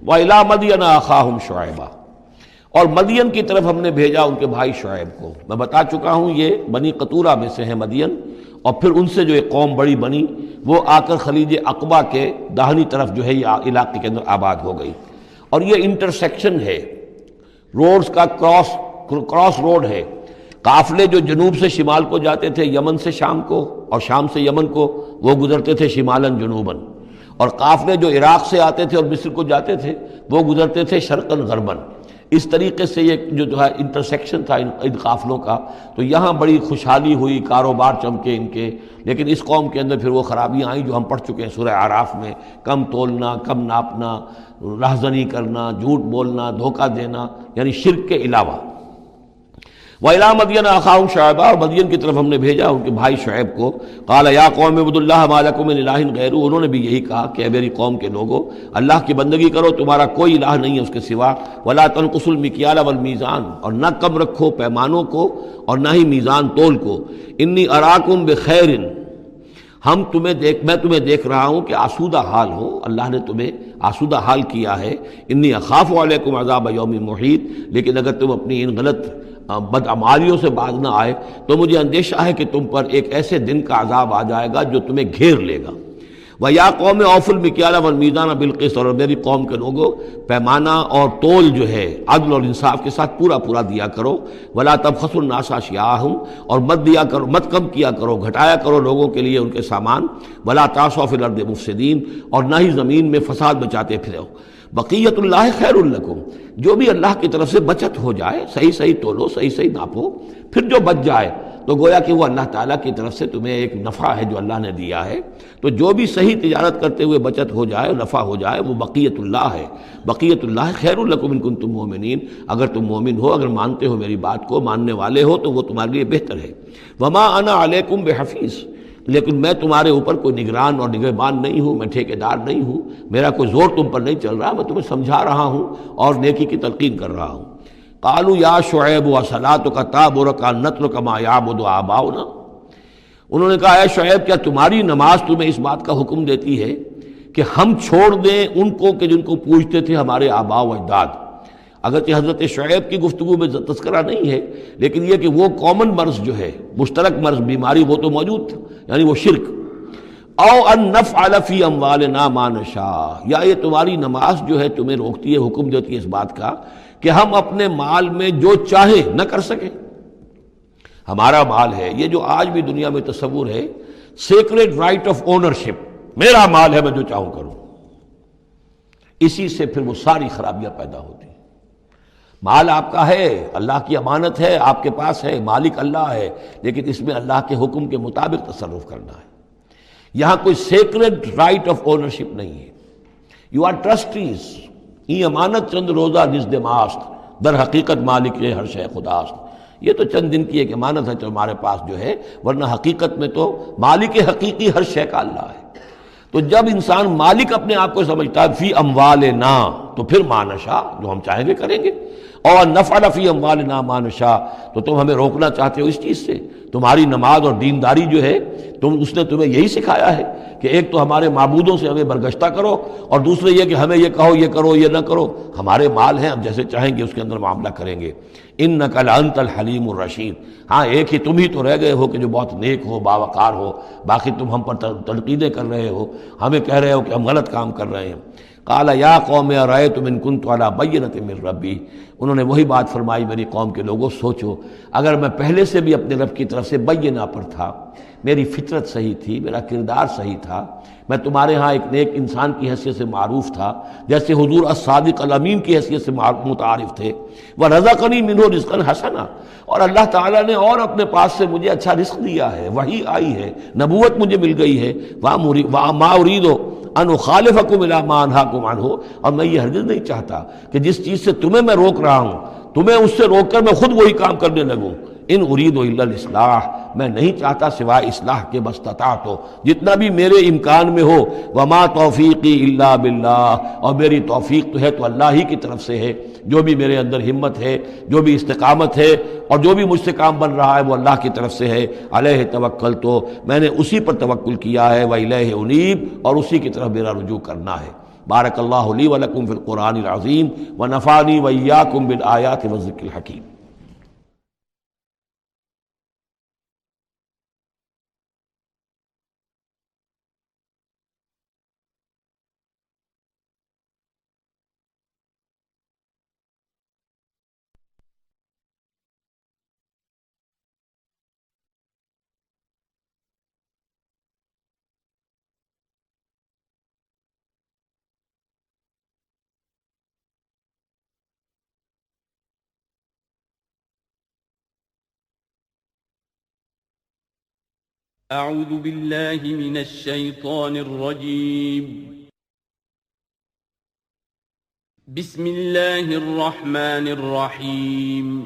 وَإِلَىٰ مَدْيَنَ أَخَاهُمْ شُعَيْبًا، اور مدین کی طرف ہم نے بھیجا ان کے بھائی شعیب کو۔ میں بتا چکا ہوں یہ بنی قطورہ میں سے ہیں مدین، اور پھر ان سے جو ایک قوم بڑی بنی وہ آ کر خلیج عقبہ کے داہنی طرف جو ہے یہ علاقے کے اندر آباد ہو گئی۔ اور یہ انٹرسیکشن ہے، روڈز کا کراس روڈ ہے۔ قافلے جو جنوب سے شمال کو جاتے تھے یمن سے شام کو، اور شام سے یمن کو، وہ گزرتے تھے شمالاً جنوباً، اور قافلے جو عراق سے آتے تھے اور مصر کو جاتے تھے وہ گزرتے تھے شرقاً غرباً۔ اس طریقے سے یہ جو ہے انٹرسیکشن تھا ان قافلوں کا، تو یہاں بڑی خوشحالی ہوئی، کاروبار چمکے ان کے۔ لیکن اس قوم کے اندر پھر وہ خرابیاں آئیں جو ہم پڑھ چکے ہیں سورہ اعراف میں، کم تولنا، کم ناپنا، رہزنی کرنا، جھوٹ بولنا، دھوکہ دینا، یعنی شرک کے علاوہ۔ وَإِلَىٰ مَدْيَنَ أَخَاهُمْ شُعَيْبًا، اور مدین کی طرف ہم نے بھیجا ان کے بھائی شعیب کو۔ قَالَ يَا قَوْمِ اعْبُدُوا اللَّهَ مَا لَكُم مِّنْ إِلَٰهٍ غَيْرُهُ، انہوں نے بھی یہی کہا کہ اے میری قوم کے لوگو، اللہ کی بندگی کرو، تمہارا کوئی الہ نہیں ہے اس کے سوا۔ وَلَا تَنْقُصُوا الْمِكْيَالَ وَالْمِيزَانَ، اور نہ کم رکھو پیمانوں کو اور نہ ہی میزان تول کو۔ إِنِّي أَرَاكُمْ بِخَيْرٍ، میں تمہیں دیکھ رہا ہوں کہ آسودہ حال ہو، اللہ نے تمہیں آسودہ حال کیا ہے۔ انی اخاف علیکم عذاب یوم محیط، لیکن اگر تم اپنی ان غلط بدعمالیوں سے باز نہ آئے تو مجھے اندیشہ ہے کہ تم پر ایک ایسے دن کا عذاب آ جائے گا جو تمہیں گھیر لے گا۔ وَيَا قَوْمِ أَوْفُوا الْمِكْيَالَ وَالْمِيزَانَ بِالْقِسْطِ، اور میری قوم کے لوگوں پیمانہ اور تول جو ہے عدل اور انصاف کے ساتھ پورا پورا دیا کرو۔ وَلَا تَبْخَسُوا النَّاسَ أَشْيَاءَهُمْ، اور مت کم کیا کرو، گھٹایا کرو لوگوں کے لیے ان کے سامان۔ وَلَا تَعْثَوْا فِي الْأَرْضِ مُفْسِدِينَ، اور نہ ہی زمین میں فساد مچاتے پھرو۔ بقیت اللہ خیر لکم، جو بھی اللہ کی طرف سے بچت ہو جائے، صحیح صحیح تولو، صحیح صحیح ناپو، پھر جو بچ جائے تو گویا کہ وہ اللہ تعالیٰ کی طرف سے تمہیں ایک نفع ہے جو اللہ نے دیا ہے۔ تو جو بھی صحیح تجارت کرتے ہوئے بچت ہو جائے، نفع ہو جائے، وہ بقیت اللہ ہے۔ بقیت اللہ خیر لکم ان کنتم مؤمنین، اگر تم مومن ہو، اگر مانتے ہو میری بات کو، ماننے والے ہو تو وہ تمہارے لیے بہتر ہے۔ وما انا علیکم بحفیظ، لیکن میں تمہارے اوپر کوئی نگران اور نگہبان نہیں ہوں، میں ٹھیکیدار نہیں ہوں، میرا کوئی زور تم پر نہیں چل رہا، میں تمہیں سمجھا رہا ہوں اور نیکی کی تلقین کر رہا ہوں۔ قالوا یا شعیب وصلاتک تأمرک ان نترک ما یعبد آباؤنا، انہوں نے کہا اے شعیب، کیا تمہاری نماز تمہیں اس بات کا حکم دیتی ہے کہ ہم چھوڑ دیں ان کو کہ جن کو پوجتے تھے ہمارے آباء و اجداد؟ اگرچہ حضرت شعیب کی گفتگو میں تذکرہ نہیں ہے، لیکن یہ کہ وہ کامن مرض جو ہے، مشترک مرض، بیماری، وہ تو موجود تھا، یعنی وہ شرک۔ او ان نفعل فی اموالنا ما نشاء، یا یہ تمہاری نماز جو ہے تمہیں روکتی ہے، حکم دیتی ہے اس بات کا کہ ہم اپنے مال میں جو چاہے نہ کر سکیں۔ ہمارا مال ہے، یہ جو آج بھی دنیا میں تصور ہے، سیکریڈ رائٹ آف اونرشپ، میرا مال ہے، میں جو چاہوں کروں، اسی سے پھر وہ ساری خرابیاں پیدا ہوتی ہیں۔ مال آپ کا ہے، اللہ کی امانت ہے، آپ کے پاس ہے، مالک اللہ ہے، لیکن اس میں اللہ کے حکم کے مطابق تصرف کرنا ہے۔ یہاں کوئی سیکریڈ رائٹ آف اونرشپ نہیں ہے۔ یو آر ٹرسٹیز، یہ امانت چند روزہ نزد ماست، در حقیقت مالک یہ ہر شے خداست۔ یہ تو چند دن کی ایک امانت ہے جو ہمارے پاس جو ہے، ورنہ حقیقت میں تو مالک حقیقی ہر شے کا اللہ ہے۔ تو جب انسان مالک اپنے آپ کو سمجھتا ہے فی اموالنا، تو پھر ما نشاء، جو ہم چاہیں گے کریں گے۔ اور نفعل فی اموالنا ما نشاء، تو تم ہمیں روکنا چاہتے ہو اس چیز سے۔ تمہاری نماز اور دینداری جو ہے، اس نے تمہیں یہی سکھایا ہے کہ ایک تو ہمارے معبودوں سے ہمیں برگشتہ کرو، اور دوسرے یہ کہ ہمیں یہ کہو، یہ کرو، یہ نہ کرو۔ ہمارے مال ہیں، ہم جیسے چاہیں گے اس کے اندر معاملہ کریں گے۔ انک لانت الحلیم الرشید، ہاں ایک ہی تم ہی تو رہ گئے ہو کہ جو بہت نیک ہو، باوقار ہو، باقی تم ہم پر تنقیدیں کر رہے ہو، ہمیں کہہ رہے ہو کہ ہم غلط کام کر رہے ہیں۔ قال یا قوم ارأیتم ان کنت علی بینۃ من ربی، انہوں نے وہی بات فرمائی میری قوم کے لوگوں، سوچو اگر میں پہلے سے بھی اپنے رب کی طرف سے بینہ پر تھا، میری فطرت صحیح تھی، میرا کردار صحیح تھا، میں تمہارے ہاں ایک نیک انسان کی حیثیت سے معروف تھا، جیسے حضور الصادق الامین کی حیثیت سے متعارف تھے۔ وَرَزَقَنِي مِنْهُ رِزْقًا حَسَنًا، اور اللہ تعالیٰ نے اور اپنے پاس سے مجھے اچھا رزق دیا ہے، وحی آئی ہے، نبوت مجھے مل گئی ہے۔ وَمَا أُرِيدُ أَنْ أُخَالِفَكُمْ إِلَىٰ مَا أَنْهَاكُمْ عَنْهُ، اور میں یہ ہرگز نہیں چاہتا کہ جس چیز سے تمہیں میں روک رہا ہوں، تمہیں اس سے روک کر میں خود وہی کام کرنے لگوں۔ ان اريد الا الاصلاح، میں نہیں چاہتا سوائے اصلاح کے، مستطاعت ہو، جتنا بھی میرے امکان میں ہو۔ وما توفیقی الا باللہ، اور میری توفیق تو ہے تو اللہ ہی کی طرف سے ہے۔ جو بھی میرے اندر ہمت ہے، جو بھی استقامت ہے، اور جو بھی مجھ سے کام بن رہا ہے وہ اللہ کی طرف سے ہے۔ علیہ توکلت، تو میں نے اسی پر توکل کیا ہے۔ وإلیہ انیب، اور اسی کی طرف میرا رجوع کرنا ہے۔ بارک اللہ لی ولکم فی القرآن العظیم ونفعنی وإیاکم بالآیات والذکر الحکیم۔ أعوذ بالله من الشيطان الرجيم. بسم الله الرحمن الرحيم.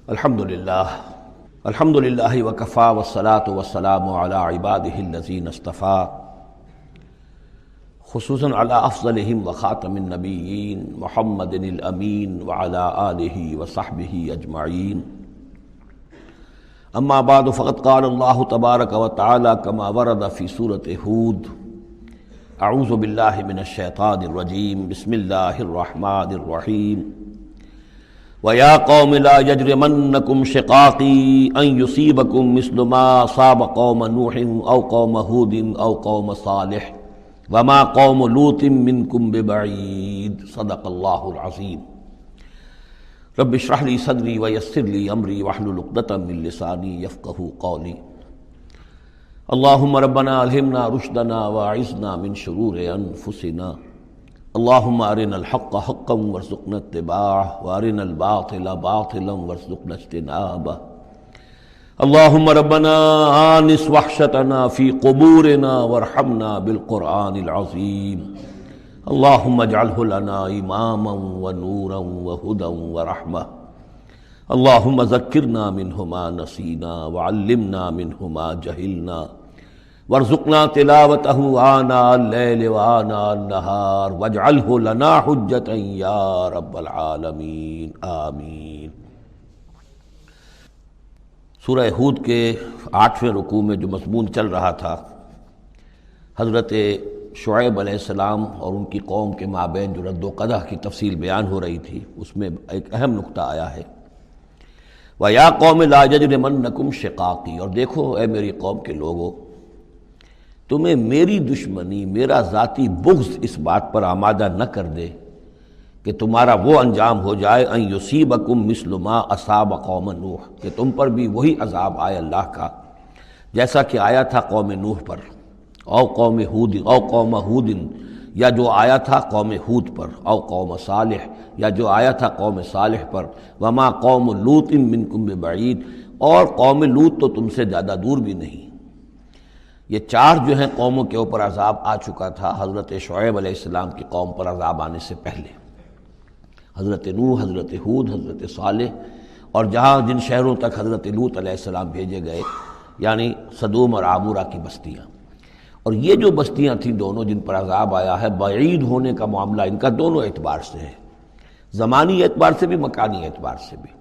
الحمد للہ وکفا والصلاة والسلام علی عباده الذین اصطفیٰ، خصوصاً علی افضلہم وخاتم النبیین محمد الامین وعلی آلہ وصحبہ اجمعین۔ اما بعد فقد قال اللہ تبارک وتعالی کما ورد فی سورۃ ہود: اعوذ باللہ من الشیطان الرجیم، بسم اللہ الرحمن الرحیم۔ وَيَا قَوْمِ لَا يَجْرِمَنَّكُمْ شِقَاقِي أَن يُصِيبَكُم مِّثْلُ مَا أَصَابَ قَوْمَ نُوحٍ أَوْ قَوْمَ هُودٍ أَوْ قَوْمَ صَالِحٍ وَمَا قَوْمُ لُوطٍ مِّنكُم بِبَعِيدٍ صدق اللہ العظیم۔ رب اشرح لي صدری ويسر لي أمری واحلل عقدۃ من لسانی یفقہوا قولی۔ اللہم ربنا الہمنا رشدنا واعذنا من شرور انفسنا، اللہم ارنا الحق حقا وارزقنا اتباعہ وارنا الباطل باطلا وارزقنا اجتنابہ۔ اللہم ربنا آنس وحشتنا فی قبورنا وارحمنا بالقرآن العظیم، اللہم اجعلہ لنا اماما ونورا وہدا ورحمہ، اللہم ذکرنا منہ ما نسینا وعلمنا منہ ما جہلنا، وارزقنا تلاوتہ آناء اللیل وآناء النہار واجعلہ لنا حجتا یا رب العالمین، آمین۔ سورہ ہود کے 8ویں رکوع میں جو مضمون چل رہا تھا، حضرت شعیب علیہ السلام اور ان کی قوم کے مابین جو رد و قدح کی تفصیل بیان ہو رہی تھی، اس میں ایک اہم نقطہ آیا ہے: وَيَا قَوْمِ لَا يَجْرِمَنَّكُمْ شِقَاقِي، اور دیکھو اے میری قوم کے لوگو، تمہیں میری دشمنی، میرا ذاتی بغض اس بات پر آمادہ نہ کر دے کہ تمہارا وہ انجام ہو جائے ان یصیبکم مثل ما اصاب قوم نوح، کہ تم پر بھی وہی عذاب آئے اللہ کا جیسا کہ آیا تھا قوم نوح پر، او قوم ہود، او قوم ہود، یا جو آیا تھا قوم ہود پر، او قوم صالح، یا جو آیا تھا قوم صالح پر، وما قوم لوط منکم ببعید، اور قوم لوط تو تم سے زیادہ دور بھی نہیں۔ یہ 4 جو ہیں قوموں کے اوپر عذاب آ چکا تھا حضرت شعیب علیہ السلام کی قوم پر عذاب آنے سے پہلے، حضرت نوح، حضرت ہود، حضرت صالح، اور جہاں جن شہروں تک حضرت لوط علیہ السلام بھیجے گئے، یعنی صدوم اور عامورہ کی بستیاں۔ اور یہ جو بستیاں تھیں دونوں جن پر عذاب آیا ہے، بعید ہونے کا معاملہ ان کا دونوں اعتبار سے ہے، زمانی اعتبار سے بھی، مکانی اعتبار سے بھی۔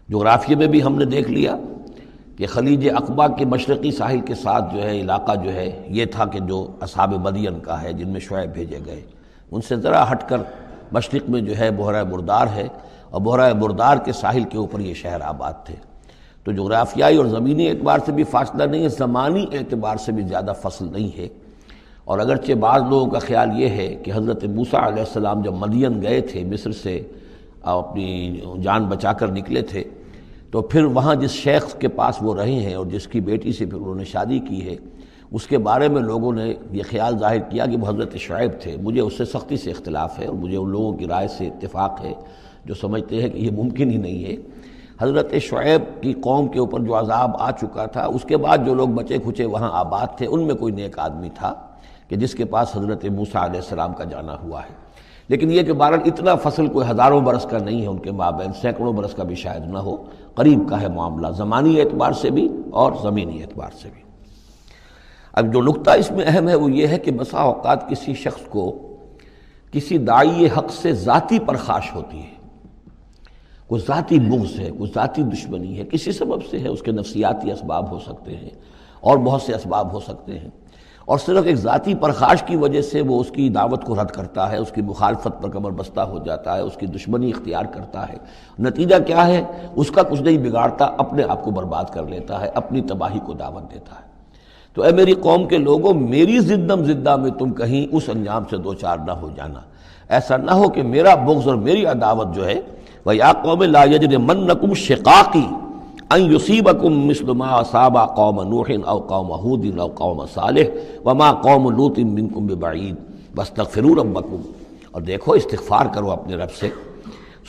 جغرافیے میں بھی ہم نے دیکھ لیا کہ خلیج عقبہ کے مشرقی ساحل کے ساتھ جو ہے علاقہ جو ہے یہ تھا کہ جو اصحاب مدین کا ہے، جن میں شعیب بھیجے گئے۔ ان سے ذرا ہٹ کر مشرق میں جو ہے بحیرہ بردار ہے، اور بحیرہ بردار کے ساحل کے اوپر یہ شہر آباد تھے۔ تو جغرافیائی اور زمینی اعتبار سے بھی فاصلہ نہیں ہے، زمانی اعتبار سے بھی زیادہ فصل نہیں ہے۔ اور اگرچہ بعض لوگوں کا خیال یہ ہے کہ حضرت موسیٰ علیہ السلام جب مدین گئے تھے، مصر سے اپنی جان بچا کر نکلے تھے، تو پھر وہاں جس شیخ کے پاس وہ رہے ہیں اور جس کی بیٹی سے پھر انہوں نے شادی کی ہے، اس کے بارے میں لوگوں نے یہ خیال ظاہر کیا کہ وہ حضرت شعیب تھے۔ مجھے اس سے سختی سے اختلاف ہے، اور مجھے ان لوگوں کی رائے سے اتفاق ہے جو سمجھتے ہیں کہ یہ ممکن ہی نہیں ہے۔ حضرت شعیب کی قوم کے اوپر جو عذاب آ چکا تھا، اس کے بعد جو لوگ بچے کھچے وہاں آباد تھے، ان میں کوئی نیک آدمی تھا کہ جس کے پاس حضرت موسیٰ علیہ السلام کا جانا ہوا ہے۔ لیکن یہ کہ بہرحال اتنا فصل کوئی ہزاروں برس کا نہیں ہے ان کے مابین، سینکڑوں برس کا بھی شاید نہ ہو، قریب کا ہے معاملہ زمانی اعتبار سے بھی اور زمینی اعتبار سے بھی۔ اب جو نقطہ اس میں اہم ہے وہ یہ ہے کہ بسا اوقات کسی شخص کو کسی داعی حق سے ذاتی پرخاش ہوتی ہے، کوئی ذاتی بغض ہے، کوئی ذاتی دشمنی ہے، کسی سبب سے ہے، اس کے نفسیاتی اسباب ہو سکتے ہیں اور بہت سے اسباب ہو سکتے ہیں، اور صرف ایک ذاتی پرخاش کی وجہ سے وہ اس کی دعوت کو رد کرتا ہے، اس کی مخالفت پر کمر بستہ ہو جاتا ہے، اس کی دشمنی اختیار کرتا ہے۔ نتیجہ کیا ہے؟ اس کا کچھ نہیں بگاڑتا، اپنے آپ کو برباد کر لیتا ہے، اپنی تباہی کو دعوت دیتا ہے۔ تو اے میری قوم کے لوگوں، میری زدم زدہ میں تم کہیں اس انجام سے دوچار نہ ہو جانا، ایسا نہ ہو کہ میرا بغض اور میری عداوت جو ہے وَيَا قَوْمِ لَا يَجْرِمَنَّكُمْ شِقَاقِي أَن يُصِيبَكُم مِّثْلُ مَا أَصَابَ قَوْمَ نُوحٍ أَوْ قَوْمَ هُودٍ أَوْ قَوْمَ صَالِحٍ وَمَا قَوْمُ لُوطٍ مِّنكُم بِبَعِيدٍ وَاسْتَغْفِرُوا رَبَّكُمْ، اور دیکھو استغفار کرو اپنے رب سے،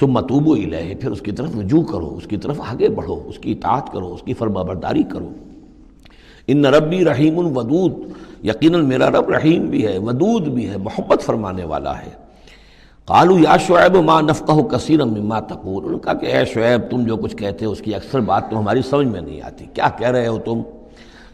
ثُمَّ تُوبُوا إِلَيْهِ، پھر اس کی طرف رجوع کرو، اس کی طرف آگے بڑھو، اس کی اطاعت کرو، اس کی فرمانبرداری کرو۔ ان ربی رحیم ودود، یقیناً میرا رب رحیم بھی ہے، ودود بھی ہے، محبت فرمانے والا ہے۔ قالوا یا شعیب ما نفقہ کثیرا مما تقول، انہوں نے کہا کہ اے شعیب تم جو کچھ کہتے ہو اس کی اکثر بات تو ہماری سمجھ میں نہیں آتی، کیا کہہ رہے ہو تم؟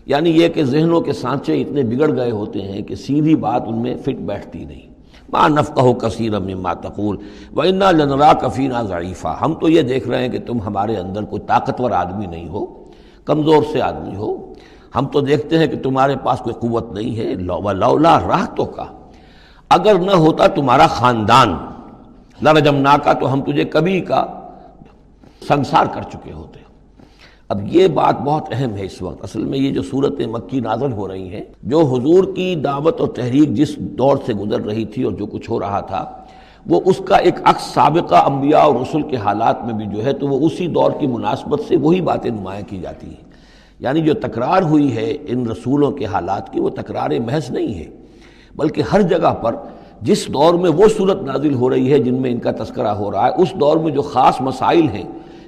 یعنی یہ کہ ذہنوں کے سانچے اتنے بگڑ گئے ہوتے ہیں کہ سیدھی بات ان میں فٹ بیٹھتی نہیں۔ ما نفقہ کثیرا مما تقول وانا لنراک فینا ضعیفا، ہم تو یہ دیکھ رہے ہیں کہ تم ہمارے اندر کوئی طاقتور آدمی نہیں ہو، کمزور سے آدمی ہو، ہم تو دیکھتے ہیں کہ تمہارے پاس کوئی قوت نہیں ہے۔ لولا رہتک، اگر نہ ہوتا تمہارا خاندان، لرجمناک، تو ہم تجھے کبھی کا سنسار کر چکے ہوتے۔ اب یہ بات بہت اہم ہے اس وقت، اصل میں یہ جو صورت مکی نازل ہو رہی ہیں، جو حضور کی دعوت اور تحریک جس دور سے گزر رہی تھی اور جو کچھ ہو رہا تھا، وہ اس کا ایک عکس سابقہ انبیاء اور رسل کے حالات میں بھی جو ہے تو وہ اسی دور کی مناسبت سے وہی باتیں نمایاں کی جاتی ہیں۔ یعنی جو تکرار ہوئی ہے ان رسولوں کے حالات کی، وہ تکرار محض نہیں ہے، بلکہ ہر جگہ پر جس دور میں وہ صورت نازل ہو رہی ہے جن میں ان کا تذکرہ ہو رہا ہے، اس دور میں جو خاص مسائل ہیں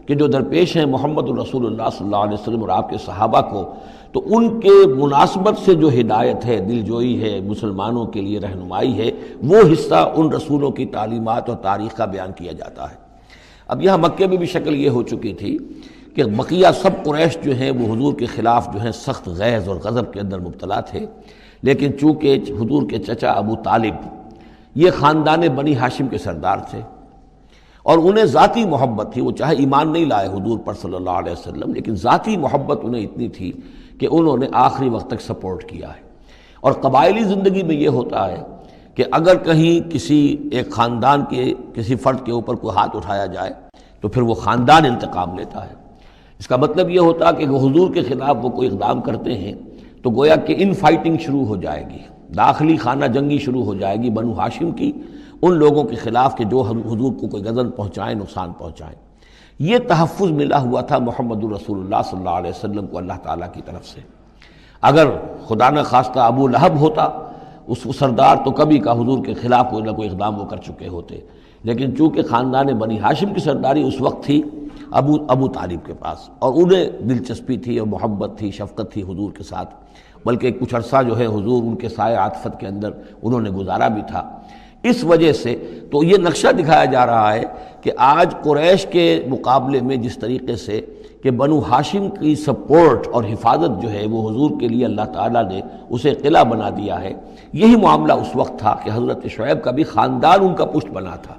کہ جو درپیش ہیں محمد الرسول اللہ صلی اللہ علیہ وسلم اور آپ کے صحابہ کو، تو ان کے مناسبت سے جو ہدایت ہے، دل جوئی ہے، مسلمانوں کے لیے رہنمائی ہے، وہ حصہ ان رسولوں کی تعلیمات اور تاریخ کا بیان کیا جاتا ہے۔ اب یہاں مکے میں بھی شکل یہ ہو چکی تھی کہ بقیہ سب قریش جو ہیں وہ حضور کے خلاف جو ہیں سخت غیظ اور غضب کے اندر مبتلا تھے، لیکن چونکہ حضور کے چچا ابو طالب یہ خاندان بنی ہاشم کے سردار تھے اور انہیں ذاتی محبت تھی، وہ چاہے ایمان نہیں لائے حضور پر صلی اللہ علیہ وسلم، لیکن ذاتی محبت انہیں اتنی تھی کہ انہوں نے آخری وقت تک سپورٹ کیا ہے۔ اور قبائلی زندگی میں یہ ہوتا ہے کہ اگر کہیں کسی ایک خاندان کے کسی فرد کے اوپر کوئی ہاتھ اٹھایا جائے تو پھر وہ خاندان انتقام لیتا ہے۔ اس کا مطلب یہ ہوتا کہ حضور کے خلاف وہ کوئی اقدام کرتے ہیں تو گویا کہ ان فائٹنگ شروع ہو جائے گی، داخلی خانہ جنگی شروع ہو جائے گی بنو ہاشم کی ان لوگوں کے خلاف کہ جو حضور کو کوئی غضب پہنچائیں، نقصان پہنچائیں۔ یہ تحفظ ملا ہوا تھا محمد الرسول اللہ صلی اللہ علیہ وسلم کو اللہ تعالیٰ کی طرف سے۔ اگر خدا نہ خواستہ ابو لہب ہوتا اس سردار، تو کبھی کا حضور کے خلاف کوئی نہ کوئی اقدام وہ کر چکے ہوتے، لیکن چونکہ خاندان بنی ہاشم کی سرداری اس وقت تھی ابو طالب کے پاس، اور انہیں دلچسپی تھی اور محبت تھی، شفقت تھی حضور کے ساتھ، بلکہ کچھ عرصہ جو ہے حضور ان کے سائے عاطفت کے اندر انہوں نے گزارا بھی تھا۔ اس وجہ سے تو یہ نقشہ دکھایا جا رہا ہے کہ آج قریش کے مقابلے میں جس طریقے سے کہ بنو ہاشم کی سپورٹ اور حفاظت جو ہے وہ حضور کے لیے اللہ تعالیٰ نے اسے قلعہ بنا دیا ہے، یہی معاملہ اس وقت تھا کہ حضرت شعیب کا بھی خاندان ان کا پشت بنا تھا۔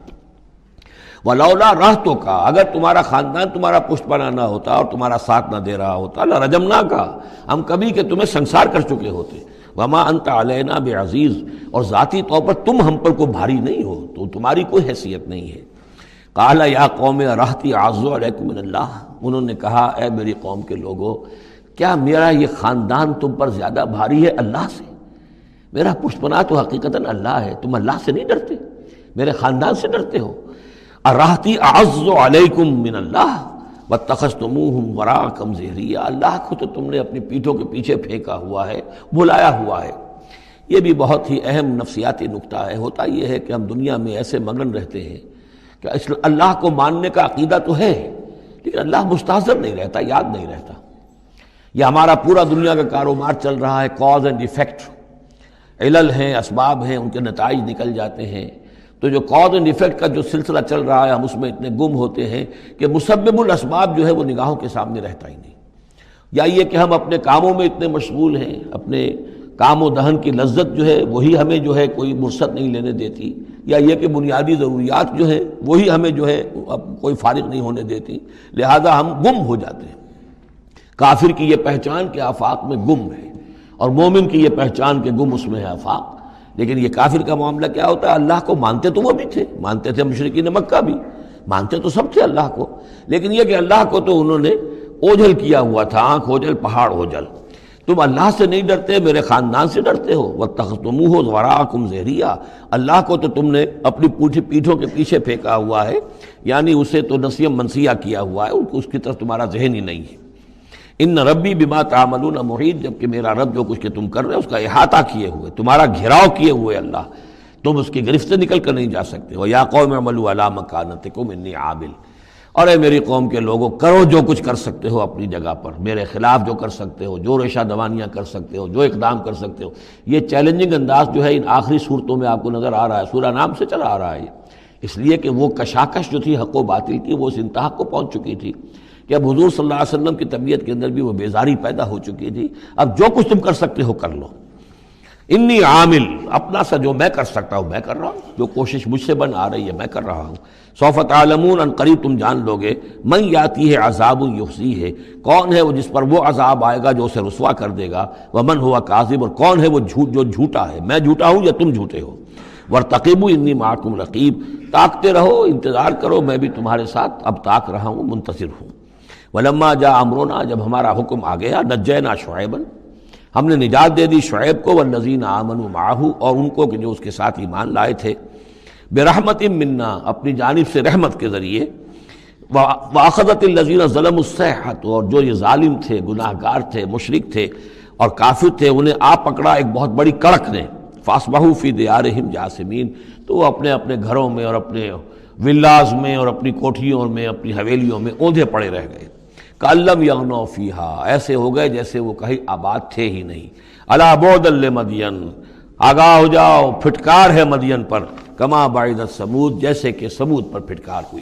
وَلَوْلَا رَحْتُكَ، اگر تمہارا خاندان تمہارا پشت بنا نہ ہوتا اور تمہارا ساتھ نہ دے رہا ہوتا، لَرَجَمْنَاكَ، ہم کبھی کہ تمہیں سنسار کر چکے ہوتے۔ وَمَا أَنْتَ عَلَيْنَا بِعَزِيزٍ، اور ذاتی طور پر تم ہم پر کوئی بھاری نہیں ہو، تو تمہاری کوئی حیثیت نہیں ہے۔ قَالَ يَا قَوْمِ رَحْتِي أَعَزُّ عَلَيْكُم مِّنَ اللَّهِ، انہوں نے کہا اے میری قوم کے لوگوں، کیا میرا یہ خاندان تم پر زیادہ بھاری ہے اللہ سے؟ میرا پشت پناہ تو حقیقتاً اللہ ہے، تم اللہ سے نہیں ڈرتے، میرے خاندان سے ڈرتے ہو۔ رحتی اعز علیکم من اللہ واتخذتموہم وراءکم ظہریا، اللہ کو تو تم نے اپنی پیٹھوں کے پیچھے پھینکا ہوا ہے، بھلایا ہوا ہے۔ یہ بھی بہت ہی اہم نفسیاتی نکتہ ہے۔ ہوتا یہ ہے کہ ہم دنیا میں ایسے مگن رہتے ہیں کہ اللہ کو ماننے کا عقیدہ تو ہے، لیکن اللہ مستحضر نہیں رہتا، یاد نہیں رہتا۔ یہ ہمارا پورا دنیا کا کاروبار چل رہا ہے، کاز اینڈ ایفیکٹ، علل ہیں، اسباب ہیں، ان کے نتائج نکل جاتے ہیں، تو جو کاز اینڈ ایفیکٹ کا جو سلسلہ چل رہا ہے ہم اس میں اتنے گم ہوتے ہیں کہ مسبب الاسباب جو ہے وہ نگاہوں کے سامنے رہتا ہی نہیں، یا یہ کہ ہم اپنے کاموں میں اتنے مشغول ہیں، اپنے کام و دہن کی لذت جو ہے وہی ہمیں جو ہے کوئی فرصت نہیں لینے دیتی، یا یہ کہ بنیادی ضروریات جو ہے وہی ہمیں جو ہے اب کوئی فارغ نہیں ہونے دیتی، لہذا ہم گم ہو جاتے ہیں۔ کافر کی یہ پہچان کہ آفاق میں گم ہے، اور مومن کی یہ پہچان کہ گم اس میں ہے آفاق۔ لیکن یہ کافر کا معاملہ کیا ہوتا ہے؟ اللہ کو مانتے تو وہ بھی تھے، مانتے تھے مشرکین مکہ بھی، مانتے تو سب تھے اللہ کو، لیکن یہ کہ اللہ کو تو انہوں نے اوجھل کیا ہوا تھا، آنکھ اوجھل پہاڑ اوجھل۔ تم اللہ سے نہیں ڈرتے، میرے خاندان سے ڈرتے ہو۔ وَاتَّخَذْتُمُوهُ وَرَاءَكُمْ ظِهْرِيًّا، اللہ کو تو تم نے اپنی پیٹھوں کے پیچھے پھینکا ہوا ہے، یعنی اسے تو نسیم منسیہ کیا ہوا ہے، اس کی طرف تمہارا ذہن ہی نہیں ہے۔ ان ربی بما تعملون محیط، جبکہ میرا رب جو کچھ کہ تم کر رہے ہو اس کا احاطہ کیے ہوئے، تمہارا گھراؤ کیے ہوئے اللہ، تم اس کی گرفت سے نکل کر نہیں جا سکتے ہو۔ یا قوم اعملوا علی مکانتکم انی عامل، اور اے میری قوم کے لوگوں کرو جو کچھ کر سکتے ہو اپنی جگہ پر، میرے خلاف جو کر سکتے ہو، جو ریشہ دوانیاں کر سکتے ہو، جو اقدام کر سکتے ہو۔ یہ چیلنجنگ انداز جو ہے ان آخری صورتوں میں آپ کو نظر آ رہا ہے، سورہ نام سے چلا آ رہا ہے، اس لیے کہ وہ کشاکش جو تھی حق و باطل کی وہ اس انتہا کو پہنچ چکی تھی کہ اب حضور صلی اللہ علیہ وسلم کی طبیعت کے اندر بھی وہ بیزاری پیدا ہو چکی تھی۔ اب جو کچھ تم کر سکتے ہو کر لو، انی عامل، اپنا سا جو میں کر سکتا ہوں میں کر رہا ہوں، جو کوشش مجھ سے بن آ رہی ہے میں کر رہا ہوں۔ سوف تعلمون، ان قریب تم جان لو گے، من یاتی ہے عذاب یخزیہ، کون ہے وہ جس پر وہ عذاب آئے گا جو اسے رسوا کر دے گا، ومن ہوا کاذب، اور کون ہے وہ جو جھوٹا ہے، میں جھوٹا ہوں یا تم جھوٹے ہو۔ وارتقبوا انی معکم رقیب، تاکتے رہو، انتظار کرو، میں بھی تمہارے ساتھ اب تاک رہا ہوں، منتظر ہوں۔ ولما جاء امرنا، جب ہمارا حکم آ گیا، نجینا شعیبا، ہم نے نجات دے دی شعیب کو، والذین آمنوا معہ، اور ان کو کہ جو اس کے ساتھ ایمان لائے تھے، برحمت منا، اپنی جانب سے رحمت کے ذریعے، واخذت الذین ظلموا الصیحۃ، اور جو یہ ظالم تھے، گناہ گار تھے، مشرک تھے اور کافر تھے، انہیں آ پکڑا ایک بہت بڑی کڑک نے، فاصبحوا فی دیارہم جاثمین، تو وہ اپنے اپنے گھروں میں اور اپنے ولاز میں اور اپنی کوٹھیوں میں، اپنی حویلیوں میں اوندھے پڑے رہ گئے۔ کأن لم یغنوا فیہا، ایسے ہو گئے جیسے وہ کہیں آباد تھے ہی نہیں۔ الا بعدا لمدین، آگاہ ہو جاؤ، پھٹکار ہے مدین پر، کما بعدت ثمود، جیسے کہ ثمود پر پھٹکار ہوئی۔